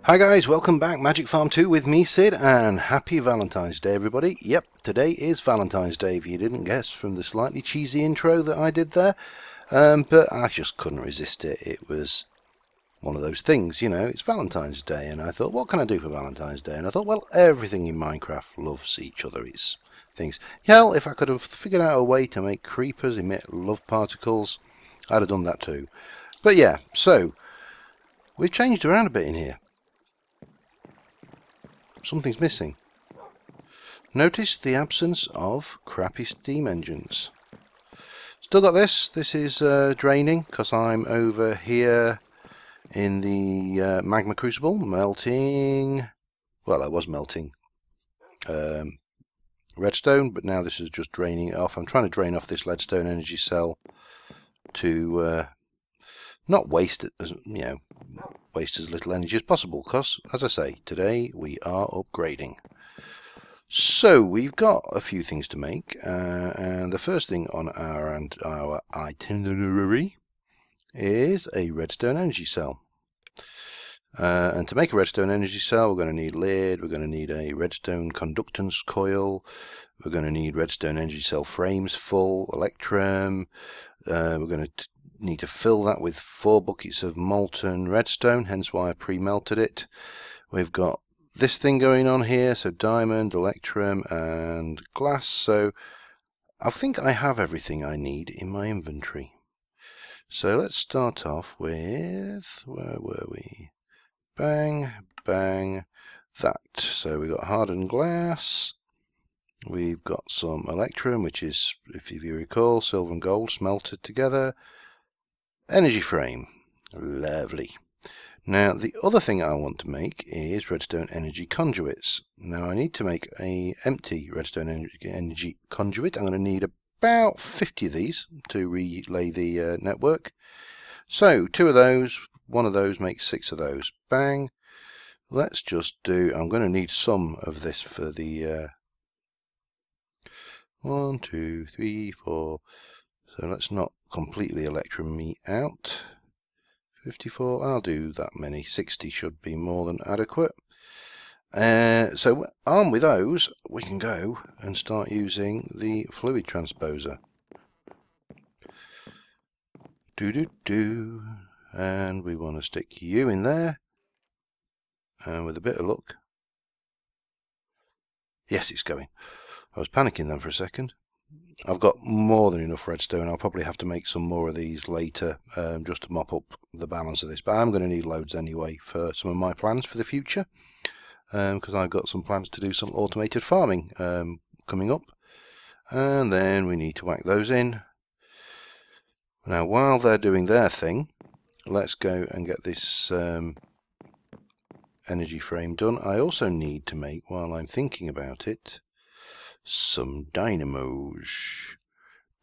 Hi guys, welcome back, Magic Farm 2 with me, Sid, and happy Valentine's Day everybody. Yep, today is Valentine's Day, if you didn't guess from the slightly cheesy intro that I did there. But I just couldn't resist it. It was one of those things, you know, it's Valentine's Day, and I thought, what can I do for Valentine's Day? And I thought, well, everything in Minecraft loves each other. It's things. Hell, if I could have figured out a way to make creepers emit love particles, I'd have done that too. But yeah, so we've changed around a bit in here. Something's missing. Notice the absence of crappy steam engines. Still got this. This is draining because I'm over here in the magma crucible melting. Well, I was melting redstone, but now this is just draining it off. I'm trying to drain off this leadstone energy cell to not waste it, waste as little energy as possible, because, as I say, today we are upgrading. So we've got a few things to make, and the first thing on our itinerary is a redstone energy cell. And to make a redstone energy cell, we're going to need lead, we're going to need a redstone conductance coil, we're going to need redstone energy cell frames full, electrum, we're going to need to fill that with 4 buckets of molten redstone, hence why I pre-melted it. We've got this thing going on here, so diamond, electrum and glass. So I think I have everything I need in my inventory. So let's start off with, where were we? Bang, bang, that. So we've got hardened glass. We've got some electrum, which is, if you recall, silver and gold smelted together. Energy frame. Lovely. Now the other thing I want to make is redstone energy conduits. Now I need to make a empty redstone energy conduit. I'm going to need about 50 of these to relay the network. So 2 of those, 1 of those makes 6 of those. Bang. Let's just do, I'm going to need some of this for the 1, 2, 3, 4. So let's not completely electrum me out. 54, I'll do that many. 60 should be more than adequate. So armed with those, we can go and start using the fluid transposer. And we want to stick you in there. And with a bit of luck. Yes, it's going. I was panicking then for a second. I've got more than enough redstone. I'll probably have to make some more of these later, just to mop up the balance of this. But I'm going to need loads anyway for some of my plans for the future, because I've got some plans to do some automated farming coming up. And then we need to whack those in. Now, while they're doing their thing, let's go and get this energy frame done. I also need to make, while I'm thinking about it, some dynamos.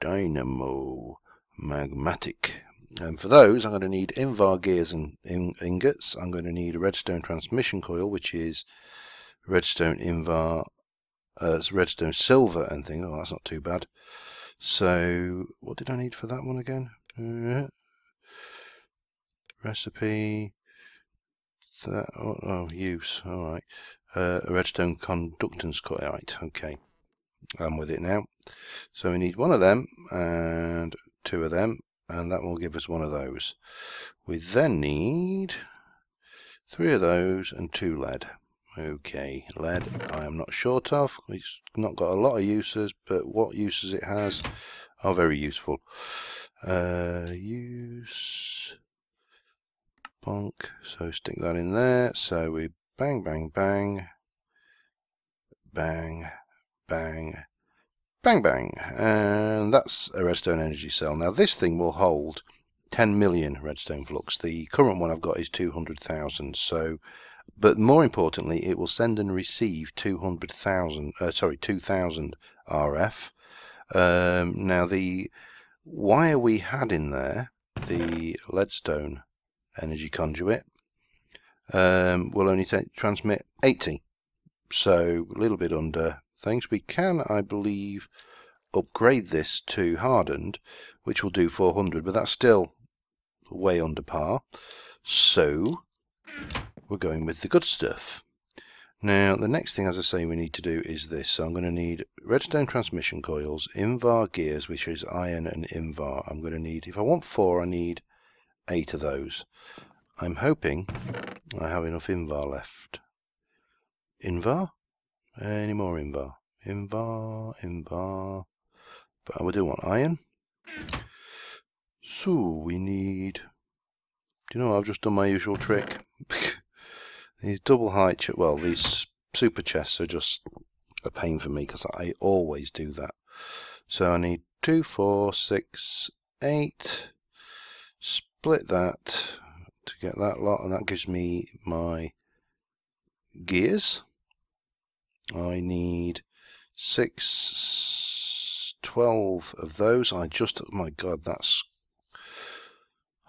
Dynamo Magmatic. And for those, I'm going to need invar gears and ingots. I'm going to need a redstone transmission coil, which is redstone invar, redstone silver and things. Oh, that's not too bad. So, what did I need for that one again? Recipe. That, oh, use. All right. A redstone conductance coil. All right. Okay. I'm with it now. So we need 1 of them and 2 of them, and that will give us 1 of those. We then need 3 of those and 2 lead. Okay, lead I am not short of. It's not got a lot of uses, but what uses it has are very useful. Use bonk. So stick that in there. So we bang, bang, bang, bang, bang, bang, bang, and that's a redstone energy cell. Now this thing will hold 10 million redstone flux. The current one I've got is 200,000. So, but more importantly, it will send and receive 2000 RF. Now the wire we had in there, the leadstone energy conduit, will only transmit 80. So a little bit under things. We can, I believe, upgrade this to hardened, which will do 400, but that's still way under par. So we're going with the good stuff. Now, the next thing, as I say, we need to do is this. So I'm going to need redstone transmission coils, Invar gears, which is iron and Invar. I'm going to need, if I want 4, I need 8 of those. I'm hoping I have enough Invar left. Invar? Any more Invar? Invar. But I do want iron. So we need... Do you know, I've just done my usual trick. These double height, well, these super chests are just a pain for me because I always do that. So I need 2, 4, 6, 8. Split that to get that lot, and that gives me my gears. I need 6, 12 of those. Oh my god, that's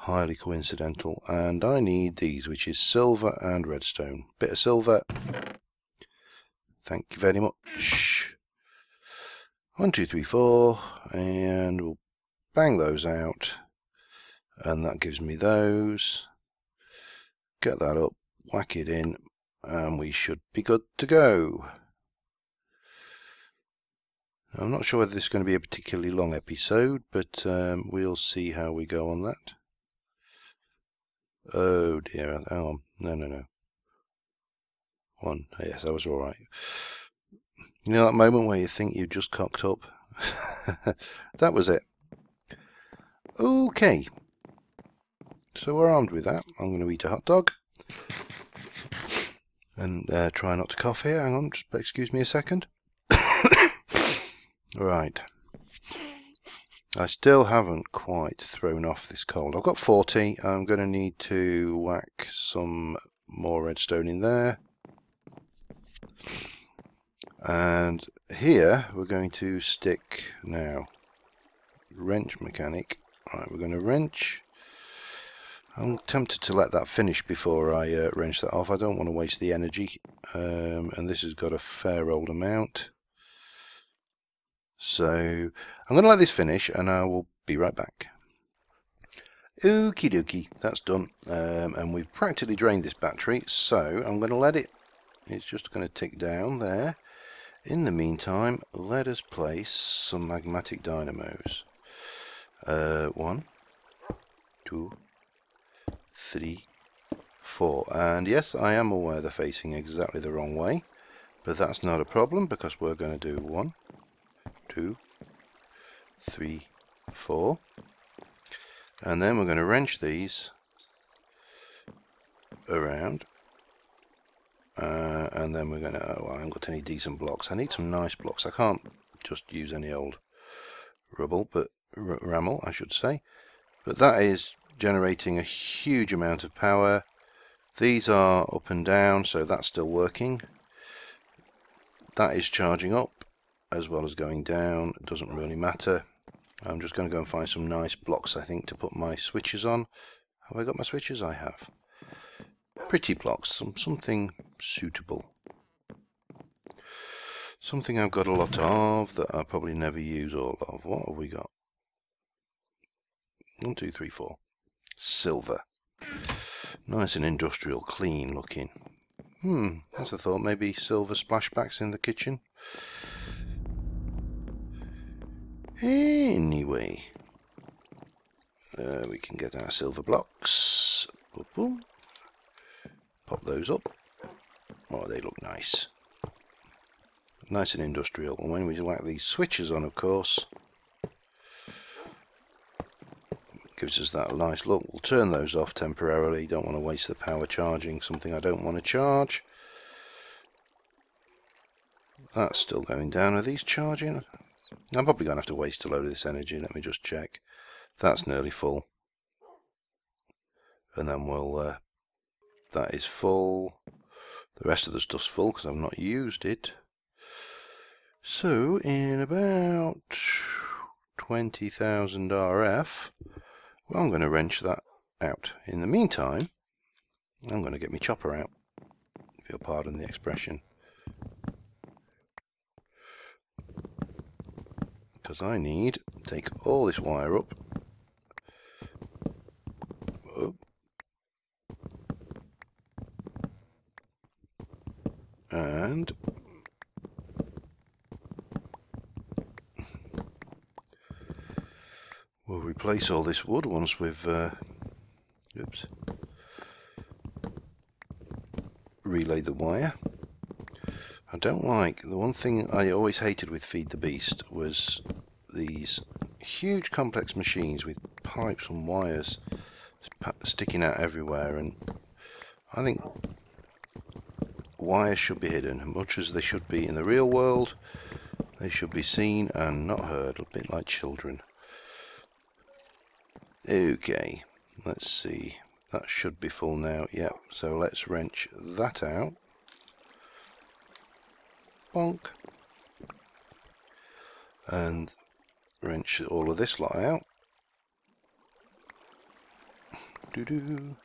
highly coincidental. And I need these, which is silver and redstone. Bit of silver. Thank you very much. 1, 2, 3, 4, and we'll bang those out, and that gives me those. Get that up, whack it in, and we should be good to go. I'm not sure whether this is going to be a particularly long episode, but we'll see how we go on that. Oh dear, hang on. No. 1. Yes, I was alright. You know that moment where you think you just cocked up? That was it. Okay. So we're armed with that. I'm going to eat a hot dog. And try not to cough here. Hang on, just excuse me a second. Right. I still haven't quite thrown off this coal. I've got 40. I'm going to need to whack some more redstone in there. And here we're going to stick now wrench mechanic. Right, we're going to wrench. I'm tempted to let that finish before I wrench that off. I don't want to waste the energy. And this has got a fair old amount. So I'm going to let this finish and I will be right back. Okie dokie, that's done. And we've practically drained this battery, so I'm going to let it, it's just going to tick down there. In the meantime, let us place some Magmatic Dynamos. 1, 2, 3, 4. And yes, I am aware they're facing exactly the wrong way, but that's not a problem because we're going to do 1, 2, 3, 4. And then we're going to wrench these around. And then we're going to, oh, I haven't got any decent blocks. I need some nice blocks. I can't just use any old rubble, but rammel, I should say. But that is generating a huge amount of power. These are up and down, so that's still working. That is charging up as well as going down. It doesn't really matter. I'm just going to go and find some nice blocks, I think, to put my switches on. Have I got my switches? I have. Pretty blocks, something suitable. Something I've got a lot of that I probably never use all of. What have we got? 1, 2, 3, 4. Silver. Nice and industrial, clean looking. That's a thought. Maybe silver splashbacks in the kitchen. Anyway, we can get our silver blocks. Boom, boom. Pop those up. Oh, they look nice. Nice and industrial. And when we whack these switches on, of course, gives us that nice look. We'll turn those off temporarily. Don't want to waste the power charging something I don't want to charge. That's still going down. Are these charging? I'm probably going to have to waste a load of this energy. Let me just check. That's nearly full. And then we'll... that is full. The rest of the stuff's full because I've not used it. So, in about 20,000 RF, well, I'm going to wrench that out. In the meantime, I'm going to get my chopper out, if you'll pardon the expression. Because I need to take all this wire up. Oh. And we'll replace all this wood once we've relayed the wire. I don't like, the one thing I always hated with Feed the Beast was these huge complex machines with pipes and wires sticking out everywhere, and I think wires should be hidden, much as they should be in the real world. They should be seen and not heard, a bit like children. Okay, let's see, that should be full now. Yep, so let's wrench that out. Bonk. And wrench all of this lot out. Doo-doo.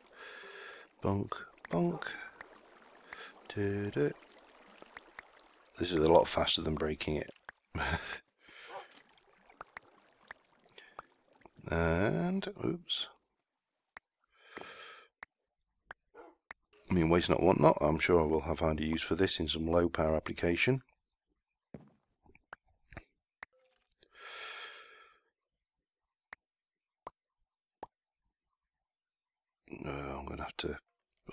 Bonk, bonk. Doo-doo. This is a lot faster than breaking it. And, oops. I mean, waste not, want not. I'm sure I will have handy use for this in some low power application. I'm going to have to...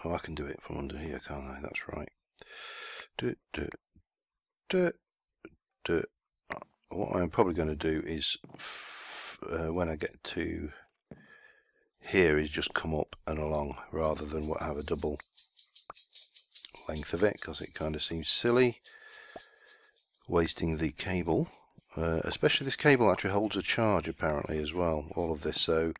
Oh, I can do it from under here, can't I? That's right. What I'm probably going to do is, when I get to here, is just come up and along, rather than have a double length of it, because it kind of seems silly wasting the cable. Especially this cable actually holds a charge apparently as well, all of this, so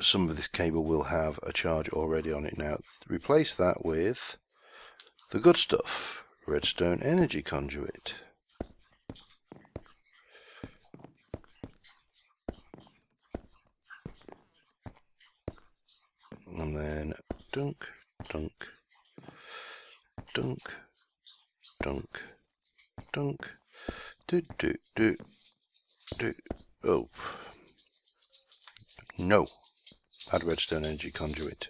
some of this cable will have a charge already on it now. Replace that with the good stuff, redstone energy conduit. And then dunk, dunk, dunk, dunk, dunk, do. Oh, no. Add redstone energy conduit.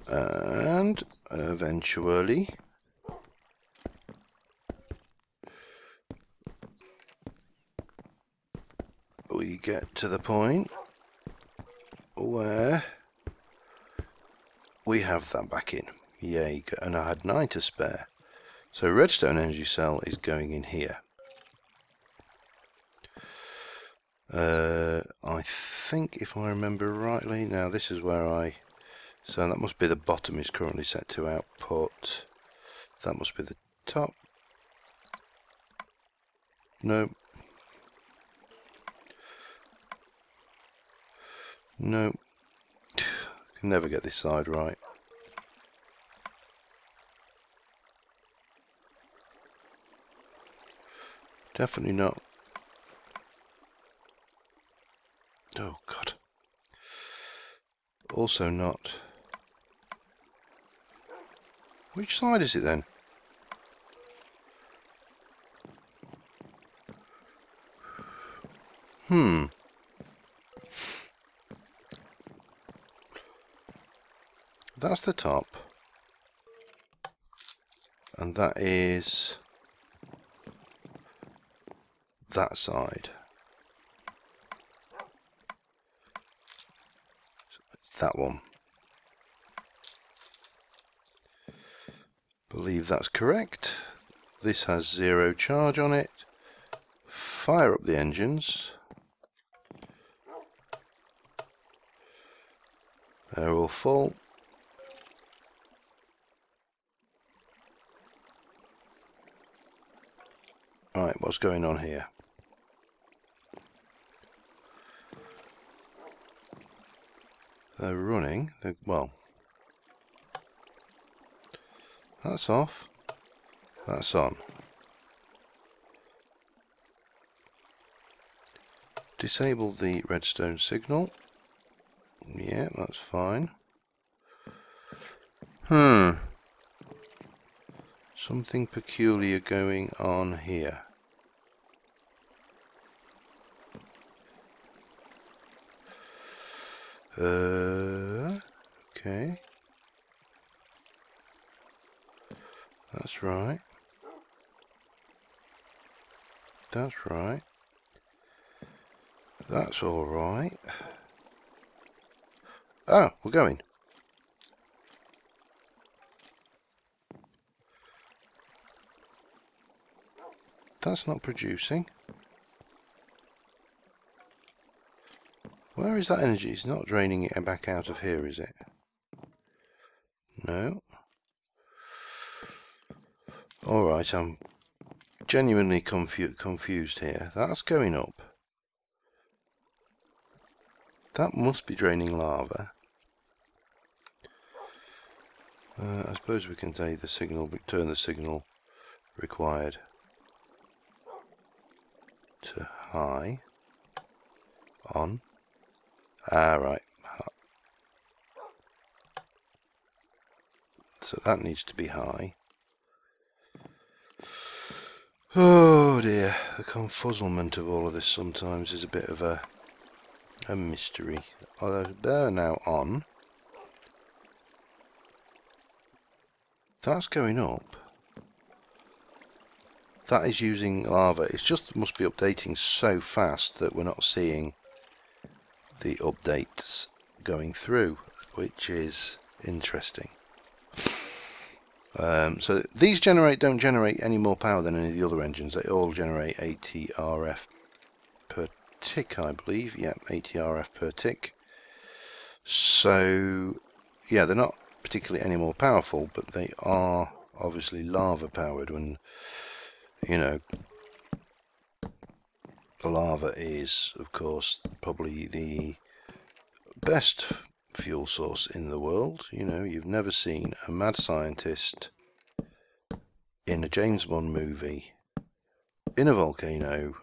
And eventually we get to the point where we have that back in. Yay, and I had 9 to spare. So redstone energy cell is going in here. I think if I remember rightly, now this is where so that must be the bottom is currently set to output. That must be the top. No. No. Can never get this side right. Definitely not. Oh God. Also not. Which side is it then? That's the top. And that is that side. That one. Believe that's correct. This has 0 charge on it. Fire up the engines. They're all full. Right, what's going on here? They're running. Well, that's off. That's on. Disable the redstone signal. Yeah, that's fine. Something peculiar going on here. Okay. That's right. That's right. That's all right. Oh, we're going. That's not producing. Where is that energy? It's not draining it back out of here, is it? No. Alright, I'm genuinely confused here. That's going up. That must be draining lava. I suppose we can take the signal, turn the signal required to high. On. Ah, right. So that needs to be high. Oh dear, the confuzzlement of all of this sometimes is a bit of a mystery. Although they're now on. That's going up. That is using lava. It's just must be updating so fast that we're not seeing the updates going through, which is interesting. So these don't generate any more power than any of the other engines. They all generate 80 RF per tick, I believe. Yeah, 80 RF per tick. So yeah, they're not particularly any more powerful, but they are obviously lava powered. When you know, the lava is, of course, probably the best fuel source in the world. You know, you've never seen a mad scientist in a James Bond movie in a volcano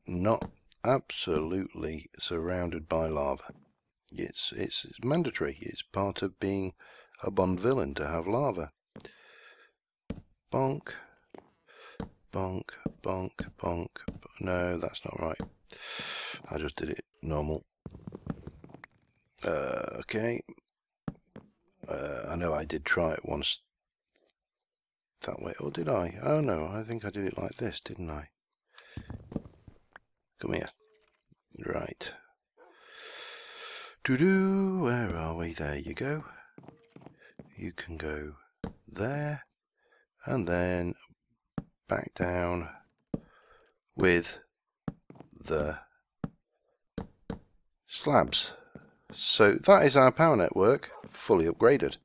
not absolutely surrounded by lava. It's mandatory. It's part of being a Bond villain to have lava. Bonk, bonk, bonk, bonk. No, that's not right. I just did it normal. Okay. I know I did try it once that way, or did I? Oh no, I think I did it like this, didn't I? Come here. Right. Doo-doo, where are we? There you go. You can go there, and then back down with the slabs. So that is our power network fully upgraded.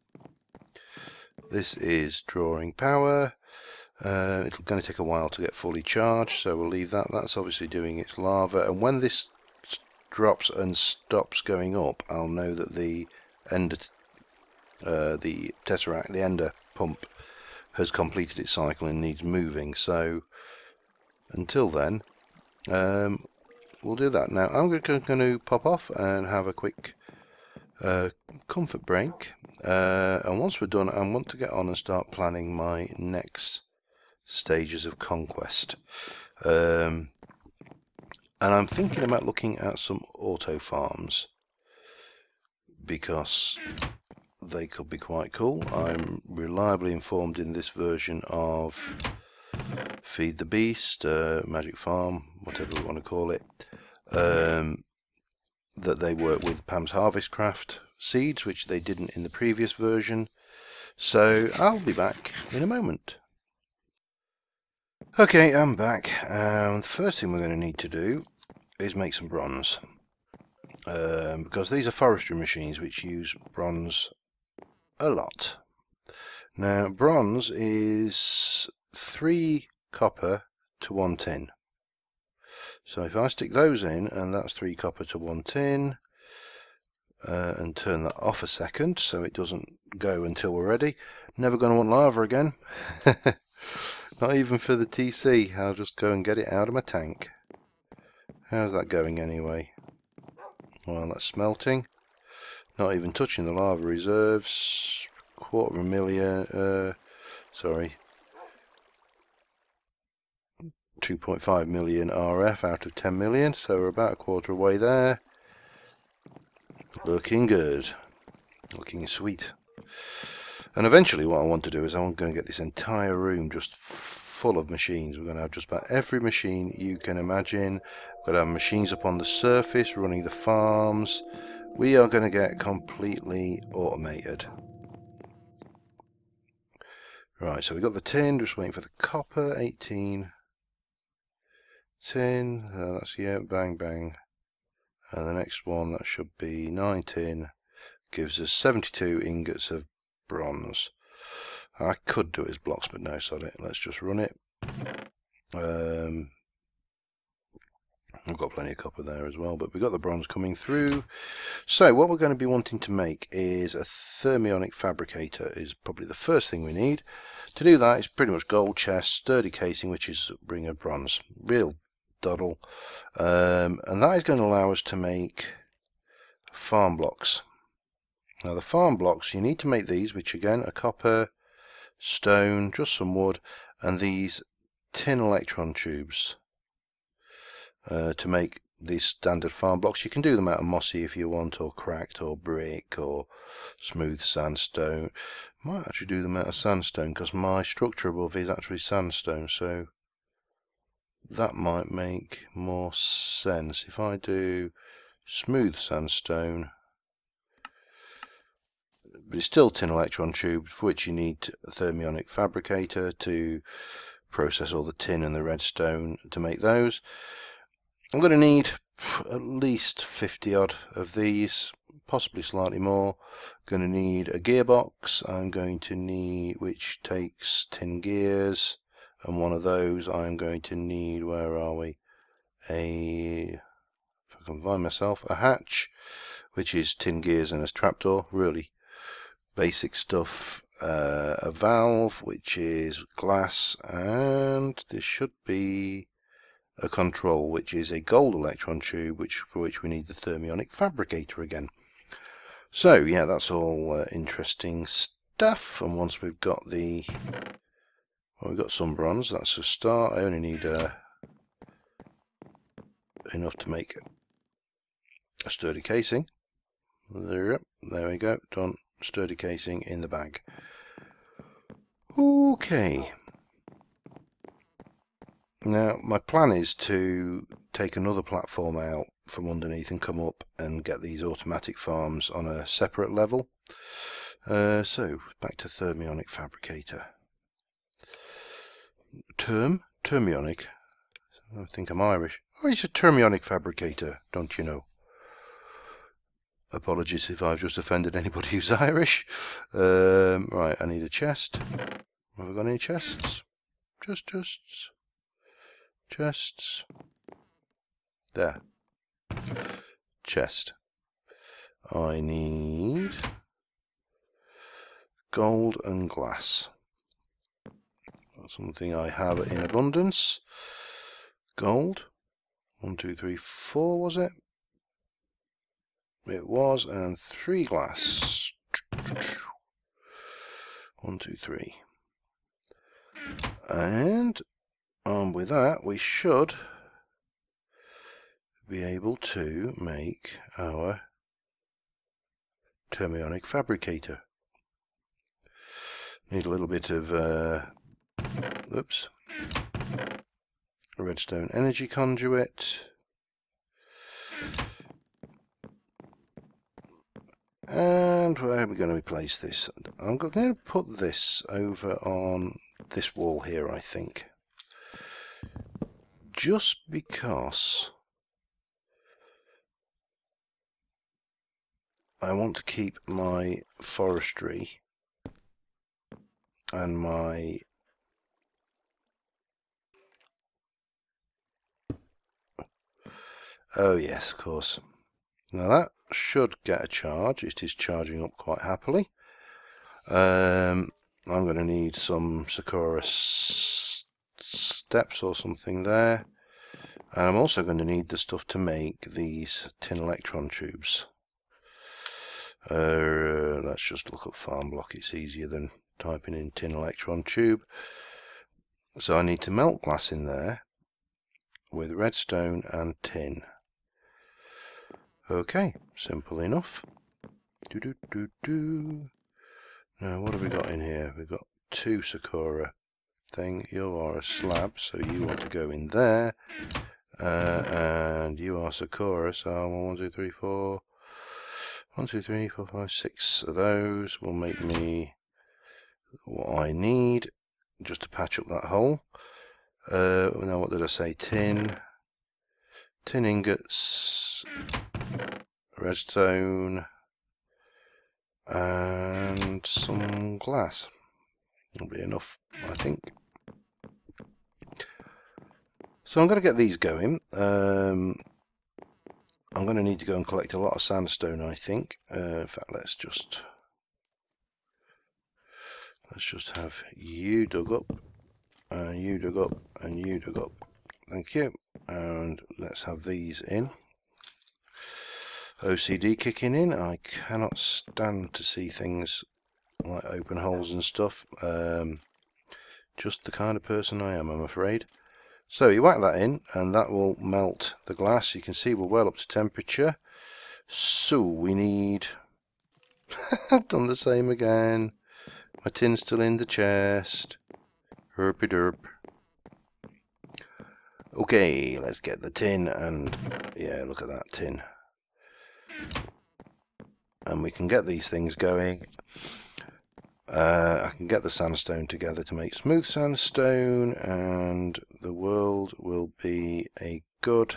This is drawing power. It's going to take a while to get fully charged, so we'll leave that. That's obviously doing its lava, and when this drops and stops going up, I'll know that the ender, the tesseract, the ender pump has completed its cycle and needs moving. So until then, we'll do that. Now I'm going to pop off and have a quick comfort break, and once we're done, I want to get on and start planning my next stages of conquest. And I'm thinking about looking at some auto farms because they could be quite cool. I'm reliably informed in this version of Feed the Beast, Magic Farm, whatever we want to call it, that they work with Pam's Harvestcraft seeds, which they didn't in the previous version. So I'll be back in a moment. Okay, I'm back. The first thing we're going to need to do is make some bronze, because these are forestry machines which use bronze a lot. Now bronze is 3 copper to 1 tin. So if I stick those in, and that's 3 copper to 1 tin, and turn that off a second so it doesn't go until we're ready. Never going to want lava again. Not even for the TC. I'll just go and get it out of my tank. How's that going anyway? Well, that's smelting. Not even touching the lava reserves. 250,000, sorry, 2.5 million RF out of 10 million, so we're about a quarter away there. Looking good. Looking sweet. And eventually what I want to do is I'm going to get this entire room just full of machines. We're going to have just about every machine you can imagine. We're going to have machines up on the surface running the farms. We are going to get completely automated. Right, so we've got the tin, just waiting for the copper, 18. Tin, that's, yeah, bang, bang. And the next one, that should be 9 tin, gives us 72 ingots of bronze. I could do it as blocks, but no, sod it. Let's just run it. I've got plenty of copper there as well, but we've got the bronze coming through. So what we're going to be wanting to make is a Thermionic fabricator is probably the first thing we need. To do that, it's pretty much gold chest, sturdy casing, which is ring of bronze. Real doddle. And that is going to allow us to make farm blocks. Now the farm blocks, you need to make these, which again are copper, stone, just some wood, and these tin electron tubes. To make these standard farm blocks. You can do them out of mossy if you want, or cracked, or brick, or smooth sandstone. Might actually do them out of sandstone because my structure above is actually sandstone, so that might make more sense. If I do smooth sandstone, but it's still tin electron tubes, for which you need a Thermionic fabricator to process all the tin and the redstone to make those. I'm going to need at least 50 odd of these, possibly slightly more. I'm going to need a gearbox. I'm going to need, which takes 10 gears, and one of those I'm going to need, where are we, if I can find myself, a hatch, which is 10 gears and a trapdoor, really basic stuff. A valve, which is glass, and this should be a control, which is a gold electron tube, for which we need the Thermionic fabricator again. So yeah, that's all interesting stuff. And once we've got the, well, we've got some bronze, that's a start. I only need enough to make a sturdy casing. There we go, done. Sturdy casing in the bag. Okay. Now, my plan is to take another platform out from underneath and come up and get these automatic farms on a separate level. So, back to Thermionic fabricator. Thermionic? I think I'm Irish. Oh, it's a Thermionic fabricator, don't you know? Apologies if I've just offended anybody who's Irish. Right, I need a chest. Have we got any chests? Chests. There. Chest. I need gold and glass. That's something I have in abundance. Gold. 1, 2, 3, 4 was it? It was, and 3 glass. 1, 2, 3. And with that, we should be able to make our Thermionic fabricator. Need a little bit of redstone energy conduit. And where are we going to place this? I'm going to put this over on this wall here, I think. Just because I want to keep my forestry and my oh yes, of course. Now that should get a charge. It is charging up quite happily. I'm going to need some Sakura steps or something there, and I'm also going to need the stuff to make these tin electron tubes. Let's just look up farm block. It's easier than typing in tin electron tube. So I need to melt glass in there with redstone and tin. Okay, simple enough. Now what have we got in here? We've got 2 Sakura thing. You are a slab, so you want to go in there. And you are Sakura, so 1, 2, 3, 4. 1, 2, 3, 4, 5, 6 of those will make me what I need just to patch up that hole. Now what did I say? Tin ingots, redstone, and some glass. That'll be enough, I think. So I'm going to get these going. I'm going to need to go and collect a lot of sandstone, I think. In fact, let's just have you dug up, and you dug up, and you dug up. Thank you. And let's have these in. OCD kicking in. I cannot stand to see things like open holes and stuff. Just the kind of person I am, I'm afraid. So you whack that in, and that will melt the glass. You can see we're well up to temperature. So we need... I've done the same again. My tin's still in the chest. Herpy derp. Okay, let's get the tin, and yeah, look at that tin. And we can get these things going. I can get the sandstone together to make smooth sandstone, and the world will be a good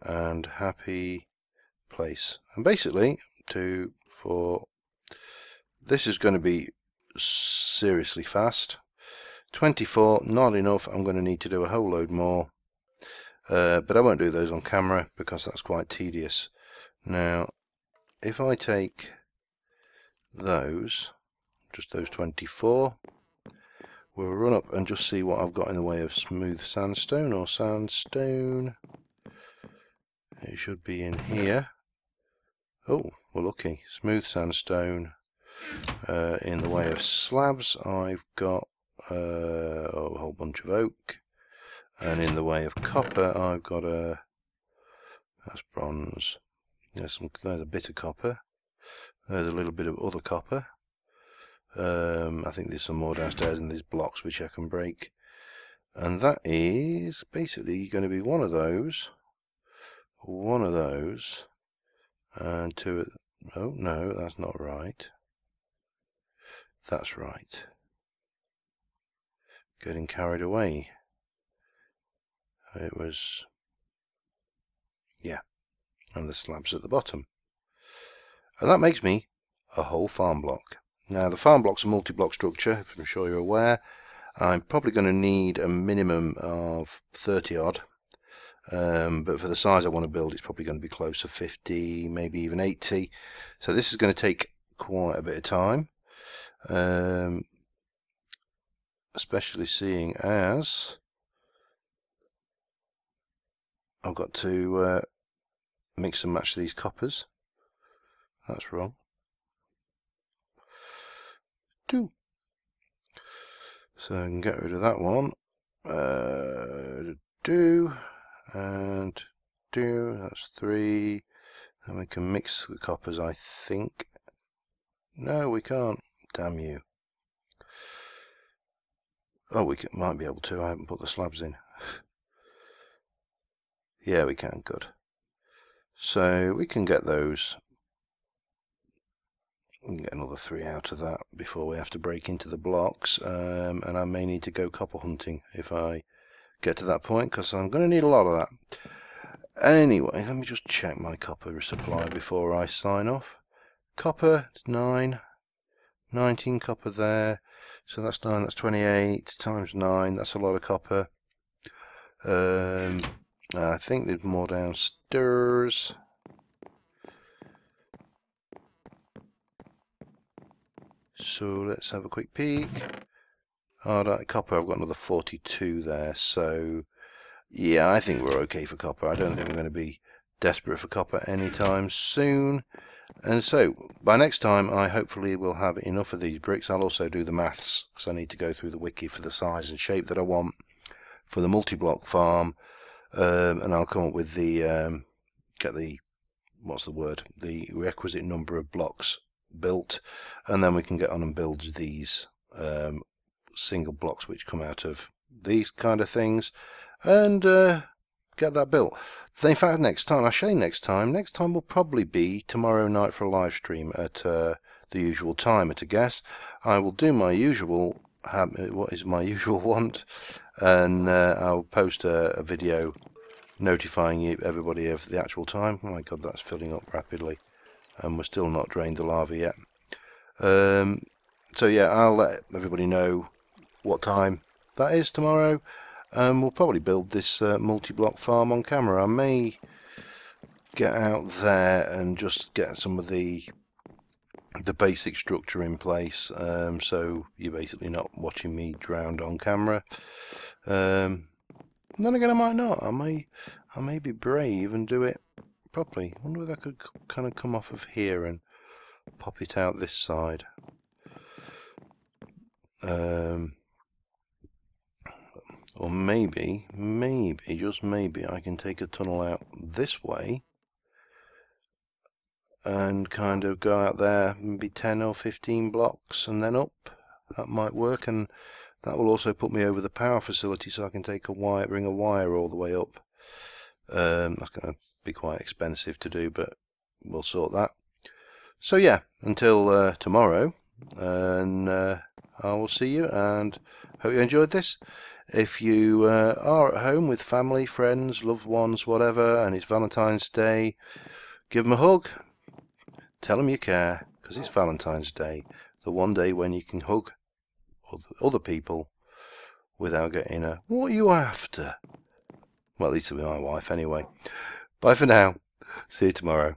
and happy place. And basically, this is going to be seriously fast. 24, not enough. I'm going to need to do a whole load more, but I won't do those on camera because that's quite tedious. Now, if I take those, just those 24, we'll run up and just see what I've got in the way of smooth sandstone or sandstone. It should be in here. Oh, we're lucky. Smooth sandstone. In the way of slabs, I've got a whole bunch of oak, and in the way of copper, I've got that's bronze. There's a bit of copper. There's a little bit of other copper. I think there's some more downstairs in these blocks which I can break, and that is basically going to be one of those, and 2. Oh no, that's not right. That's right. Getting carried away. It was, yeah, and the slabs at the bottom, and that makes me a whole farm block. Now the farm block's a multi-block structure, if I'm sure you're aware. I'm probably going to need a minimum of 30 odd, but for the size I want to build, it's probably going to be close to 50, maybe even 80. So this is going to take quite a bit of time, especially seeing as I've got to mix and match these coppers. That's wrong. So I can get rid of that one. And that's 3. And we can mix the coppers, I think. No, we can't. Damn you. Oh, might be able to. I haven't put the slabs in. Yeah, we can. Good. So we can get those. We can get another 3 out of that before we have to break into the blocks. And I may need to go copper hunting if I get to that point, because I'm going to need a lot of that. Anyway, let me just check my copper supply before I sign off. Copper 9, 19 copper there. So that's 9, that's 28 times 9, that's a lot of copper. I think there's more downstairs. So let's have a quick peek. Oh, that copper, I've got another 42 there. So yeah, I think we're okay for copper. I don't think we're going to be desperate for copper anytime soon. And so by next time I hopefully will have enough of these bricks. I'll also do the maths because I need to go through the wiki for the size and shape that I want for the multi-block farm, and I'll come up with the get the the requisite number of blocks built, and then we can get on and build these single blocks which come out of these kind of things, and get that built. In fact, next time will probably be tomorrow night for a live stream at the usual time. At a guess, I will do my usual what is my usual want, and I'll post a video notifying everybody of the actual time. Oh my god, that's filling up rapidly, and we're still not drained the lava yet. So yeah, I'll let everybody know what time that is tomorrow. We'll probably build this multi-block farm on camera. I may get out there and just get some of the basic structure in place, so you're basically not watching me drowned on camera. Then again, I might not. I may be brave and do it properly. I wonder whether I could kind of come off of here and pop it out this side. Or maybe, just maybe, I can take a tunnel out this way and kind of go out there, maybe 10 or 15 blocks and then up. That might work, and that will also put me over the power facility, so I can take bring a wire all the way up. That's going to be quite expensive to do, but we'll sort that. So yeah, until tomorrow, and I will see you, and hope you enjoyed this. If you are at home with family, friends, loved ones, whatever, and it's Valentine's Day, give them a hug. Tell them you care, because it's Valentine's Day, the one day when you can hug other people without getting a "what are you after?" Well, at least with my wife anyway. Bye for now. See you tomorrow.